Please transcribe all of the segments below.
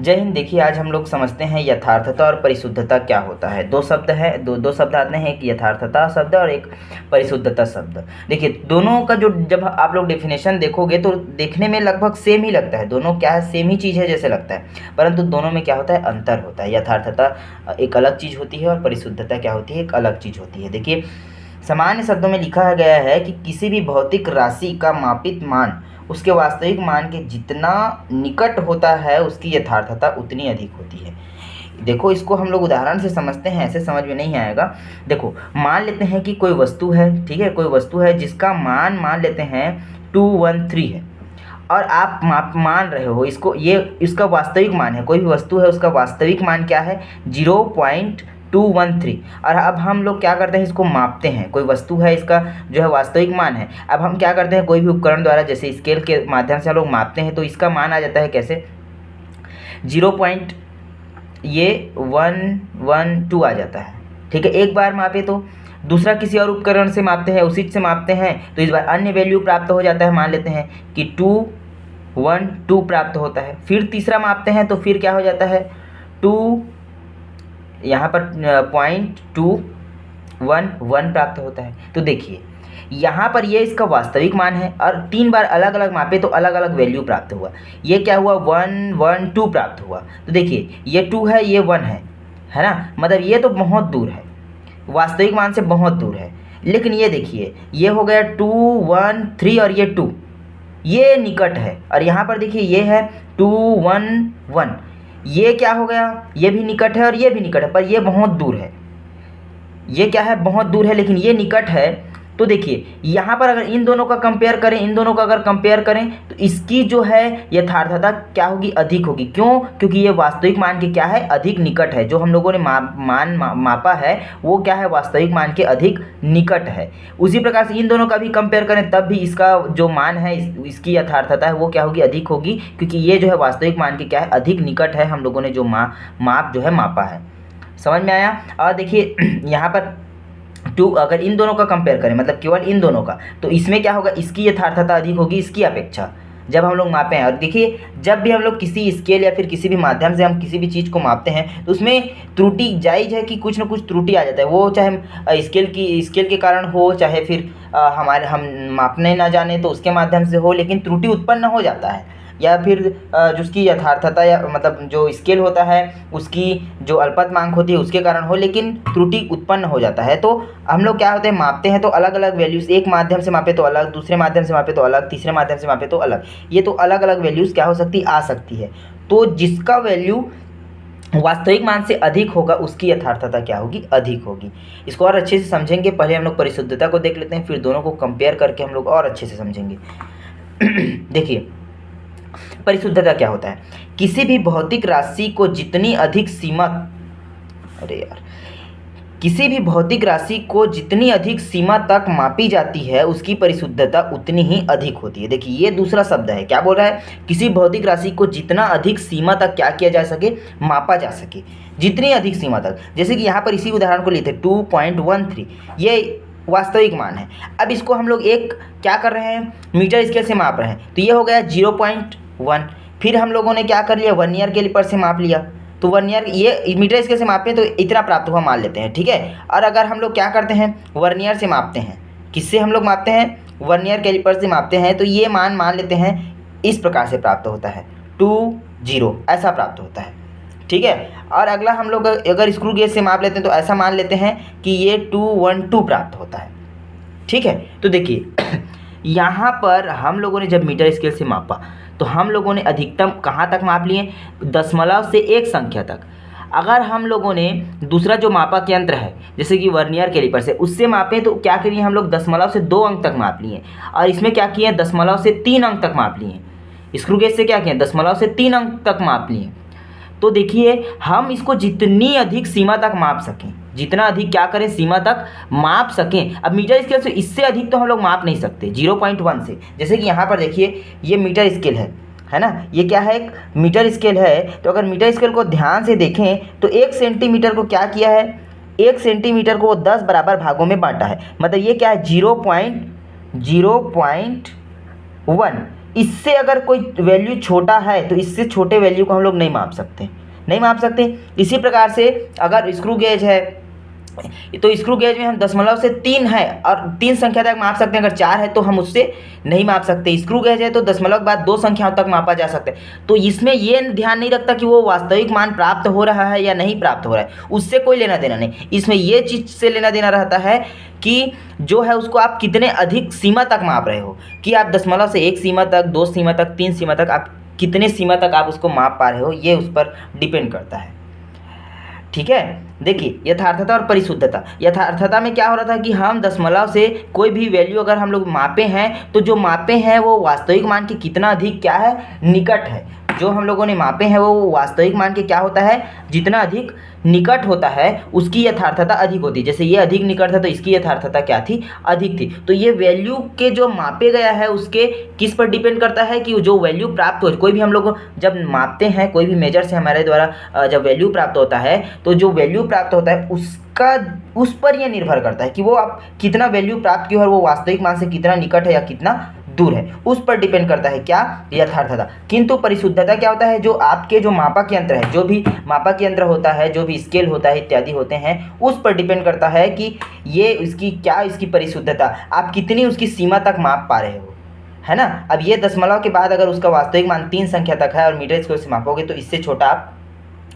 जय हिंद। देखिए, आज हम लोग समझते हैं यथार्थता और परिशुद्धता क्या होता है। दो शब्द है, दो शब्द आते हैं, एक यथार्थता शब्द और एक परिशुद्धता शब्द। देखिए, दोनों का जो जब आप लोग डेफिनेशन देखोगे तो देखने में लगभग सेम ही लगता है। दोनों क्या है, सेम ही चीज़ है जैसे लगता है, परंतु दोनों में क्या होता है, अंतर होता है। यथार्थता एक अलग चीज़ होती है और परिशुद्धता क्या होती है, एक अलग चीज़ होती है। देखिए, सामान्य शब्दों में लिखा गया है कि किसी भी भौतिक राशि का मापित मान उसके वास्तविक मान के जितना निकट होता है उसकी यथार्थता उतनी अधिक होती है। देखो, इसको हम लोग उदाहरण से समझते हैं, ऐसे समझ में नहीं आएगा। देखो, मान लेते हैं कि कोई वस्तु है, ठीक है, कोई वस्तु है जिसका मान लेते हैं 213 है, और आप मान रहे हो इसको, ये इसका वास्तविक मान है। कोई भी वस्तु है उसका वास्तविक मान क्या है, 0.213। और अब हम लोग क्या करते हैं, इसको मापते हैं। कोई वस्तु है, इसका जो है वास्तविक मान है। अब हम क्या करते हैं, कोई भी उपकरण द्वारा जैसे स्केल के माध्यम से हम लोग मापते हैं, तो इसका मान आ जाता है कैसे, 112 आ जाता है। ठीक है, एक बार मापे तो दूसरा किसी और उपकरण से मापते हैं, उसी से मापते हैं तो इस बार अन्य वैल्यू प्राप्त हो जाता है। मान लेते हैं कि 212 प्राप्त होता है। फिर तीसरा मापते हैं तो फिर क्या हो जाता है, 2 यहाँ पर 0.211 प्राप्त होता है। तो देखिए, यहाँ पर ये इसका वास्तविक मान है और 3 बार अलग अलग मापे तो अलग अलग वैल्यू प्राप्त हुआ। ये क्या हुआ, 112 प्राप्त हुआ। तो देखिए, ये 2 है, ये 1 है ना, मतलब ये तो बहुत दूर है, वास्तविक मान से बहुत दूर है। लेकिन ये देखिए, ये हो गया 213 और ये 2, ये निकट है। और यहाँ पर देखिए, ये है 211, ये क्या हो गया, ये भी निकट है और ये भी निकट है, पर ये बहुत दूर है। ये क्या है, बहुत दूर है, लेकिन ये निकट है। तो देखिए, यहाँ पर अगर इन दोनों का कंपेयर करें, इन दोनों का अगर कंपेयर करें तो इसकी जो है यथार्थता क्या होगी, अधिक होगी। क्यों, क्योंकि ये वास्तविक मान के क्या है, अधिक निकट है। जो हम लोगों ने मापा है वो क्या है, वास्तविक मान के अधिक निकट है। उसी प्रकार से इन दोनों का भी कंपेयर करें तब भी इसका जो मान है, इसकी यथार्थता है वो क्या होगी, अधिक होगी, क्योंकि ये जो है वास्तविक मान के क्या है, अधिक निकट है। हम लोगों ने जो माप जो है मापा है। समझ में आया। और देखिए, यहाँ पर 2, अगर इन दोनों का कंपेयर करें, मतलब केवल इन दोनों का, तो इसमें क्या होगा, इसकी यथार्थता अधिक होगी इसकी अपेक्षा, जब हम लोग मापे हैं। और देखिए, जब भी हम लोग किसी स्केल या फिर किसी भी माध्यम से हम किसी भी चीज़ को मापते हैं तो उसमें त्रुटि जायज़ है कि कुछ ना कुछ त्रुटि आ जाता है। वो चाहे स्केल के कारण हो, चाहे फिर हम मापने ना जाने तो उसके माध्यम से हो, लेकिन त्रुटि उत्पन्न हो जाता है। या फिर जो उसकी यथार्थता या मतलब जो स्केल होता है उसकी जो अल्पतमांक होती है उसके कारण हो, लेकिन त्रुटि उत्पन्न हो जाता है। तो हम लोग क्या होते हैं, मापते हैं तो अलग अलग वैल्यूज़, एक माध्यम से मापे तो अलग, दूसरे माध्यम से मापे तो अलग, तीसरे माध्यम से मापे तो अलग। ये तो अलग अलग वैल्यूज़ क्या हो सकती, आ सकती है। तो जिसका वैल्यू वास्तविक मान से अधिक होगा उसकी यथार्थता क्या होगी, अधिक होगी। इसको और अच्छे से समझेंगे। पहले हम लोग परिशुद्धता को देख लेते हैं, फिर दोनों को कंपेयर करके हम लोग और अच्छे से समझेंगे। देखिए, परिशुद्धता क्या होता है, किसी भी भौतिक राशि को जितनी अधिक सीमा किसी भी भौतिक राशि को जितनी अधिक सीमा तक मापी जाती है उसकी परिशुद्धता उतनी ही अधिक होती है। देखिए, ये दूसरा शब्द है, क्या बोल रहा है, किसी भौतिक राशि को जितना अधिक सीमा तक क्या किया जा सके, मापा जा सके, जितनी अधिक सीमा तक। जैसे कि यहाँ पर इसी उदाहरण को लेते 2.13, ये वास्तविक मान है। अब इसको हम लोग एक क्या कर रहे हैं, मीटर स्केल से माप रहे हैं, तो ये हो गया 0.1। फिर हम लोगों ने क्या कर लिया, वर्नियर कैलिपर से माप लिया, तो वर्नियर ये मीटर स्केल से मापें तो इतना प्राप्त हुआ मान लेते हैं, ठीक है। और अगर हम लोग क्या करते हैं, वर्नियर से मापते हैं, किससे हम लोग मापते हैं, वर्नियर कैलिपर से मापते हैं, तो ये मान लेते हैं इस प्रकार से प्राप्त होता है, 20 ऐसा प्राप्त होता है, ठीक है। और अगला हम लोग अगर स्क्रू गेज से माप लेते हैं तो ऐसा मान लेते हैं कि ये 212 प्राप्त होता है, ठीक है। तो देखिए, यहाँ पर हम लोगों ने जब मीटर स्केल से मापा तो हम लोगों ने अधिकतम कहाँ तक माप लिए, दशमलव से एक संख्या तक। अगर हम लोगों ने दूसरा जो मापक यंत्र है जैसे कि वर्नियर कैलिपर से, उससे मापें तो क्या करिए, हम लोग दशमलव से 2 अंक तक माप लिए। और इसमें क्या किए, दशमलव से 3 अंक तक माप लिए। स्क्रू गेज से क्या किए, दशमलव से 3 अंक तक माप लिए। तो देखिए, हम इसको जितनी अधिक सीमा तक माप सकें, जितना अधिक क्या करें, सीमा तक माप सकें। अब मीटर स्केल से इससे अधिक तो हम लोग माप नहीं सकते 0.1 से। जैसे कि यहाँ पर देखिए, ये मीटर स्केल है ना, ये क्या है, एक मीटर स्केल है। तो अगर मीटर स्केल को ध्यान से देखें तो 1 सेंटीमीटर को क्या किया है, 1 सेंटीमीटर को 10 बराबर भागों में बांटा है। मतलब ये क्या है, 0.1 इससे अगर कोई वैल्यू छोटा है तो इससे छोटे वैल्यू को हम लोग नहीं माप सकते, नहीं माप सकते। इसी प्रकार से अगर स्क्रू गेज है तो स्क्रू गेज में हम दशमलव से 3 है और 3 संख्या तक माप सकते हैं, अगर 4 है तो हम उससे नहीं माप सकते। स्क्रू गेज है तो दशमलव के बाद 2 संख्याओं तक मापा जा सकता है। तो इसमें ये ध्यान नहीं रखता कि वो वास्तविक मान प्राप्त हो रहा है या नहीं प्राप्त हो रहा है, उससे कोई लेना देना नहीं। इसमें ये चीज़ से लेना देना रहता है कि जो है उसको आप कितने अधिक सीमा तक माप रहे हो, कि आप दशमलव से 1 सीमा तक, 2 सीमा तक, 3 सीमा तक, आप कितने सीमा तक आप उसको माप पा रहे हो, ये उस पर डिपेंड करता है। ठीक है, देखिए यथार्थता और परिशुद्धता। यथार्थता में क्या हो रहा था कि हम दशमलव से कोई भी वैल्यू अगर हम लोग मापे हैं तो जो मापे हैं वो वास्तविक मान के कितना अधिक क्या है, निकट है। जो हम लोगों ने मापे हैं वो वास्तविक मान के क्या होता है, जितना अधिक निकट होता है उसकी यथार्थता अधिक होती है। जैसे ये अधिक निकट था तो इसकी यथार्थता क्या थी, अधिक थी। तो ये वैल्यू के जो मापे गया है उसके किस पर डिपेंड करता है कि जो वैल्यू प्राप्त हो, कोई भी हम लोग जब मापते हैं, कोई भी मेजर से हमारे द्वारा जब वैल्यू प्राप्त होता है तो जो वैल्यू प्राप्त होता है उसका उस पर यह निर्भर करता है कि वो आप कितना वैल्यू प्राप्त किया और वो वास्तविक मान से कितना निकट है या कितना दूर है, उस पर डिपेंड करता है क्या, यथार्थता। किंतु परिशुद्धता क्या होता है, जो आपके जो मापक यंत्र है, जो भी मापक यंत्र होता है, जो भी स्केल होता है इत्यादि होते हैं, उस पर डिपेंड करता है कि ये इसकी क्या, इसकी परिशुद्धता, आप कितनी उसकी सीमा तक माप पा रहे हो, है ना। अब ये दशमलव के बाद अगर उसका वास्तविक मान 3 संख्या तक है और मीटर स्क्वायर से मापोगे तो इससे छोटा आप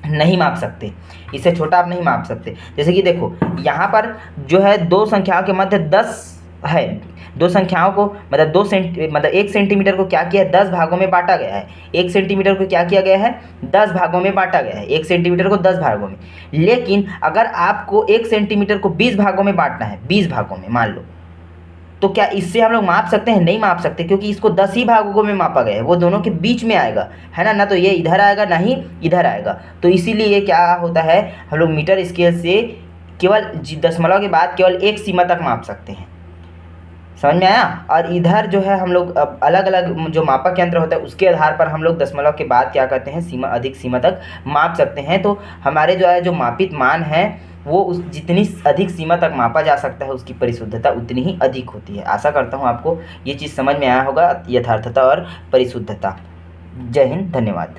नहीं माप सकते, इससे छोटा आप नहीं माप सकते। जैसे कि देखो यहाँ पर जो है 2 संख्याओं के मध्य 10 है, 2 संख्याओं को मतलब 1 सेंटीमीटर को क्या किया है, 10 भागों में बांटा गया है। 1 सेंटीमीटर को क्या किया गया है, 10 भागों में बांटा गया है, 1 सेंटीमीटर को 10 भागों में। लेकिन अगर आपको 1 सेंटीमीटर को 20 भागों में बांटना है, 20 भागों में मान लो, तो क्या इससे हम लोग माप सकते हैं, नहीं माप सकते, क्योंकि इसको 10 ही भागों में मापा गया है, वो दोनों के बीच में आएगा, है ना, ना तो ये इधर आएगा ना ही इधर आएगा। तो इसीलिए क्या होता है, हम लोग मीटर स्केल से केवल दशमलव के बाद केवल एक सीमा तक माप सकते हैं, समझ में आया। और इधर जो है हम लोग अलग अलग जो मापक यंत्र होता है उसके आधार पर हम लोग दशमलव के बाद क्या करते हैं, सीमा, अधिक सीमा तक माप सकते हैं। तो हमारे जो है जो मापित मान है वो उस जितनी अधिक सीमा तक मापा जा सकता है उसकी परिशुद्धता उतनी ही अधिक होती है। आशा करता हूँ आपको ये चीज़ समझ में आया होगा, यथार्थता और परिशुद्धता। जय हिंद, धन्यवाद।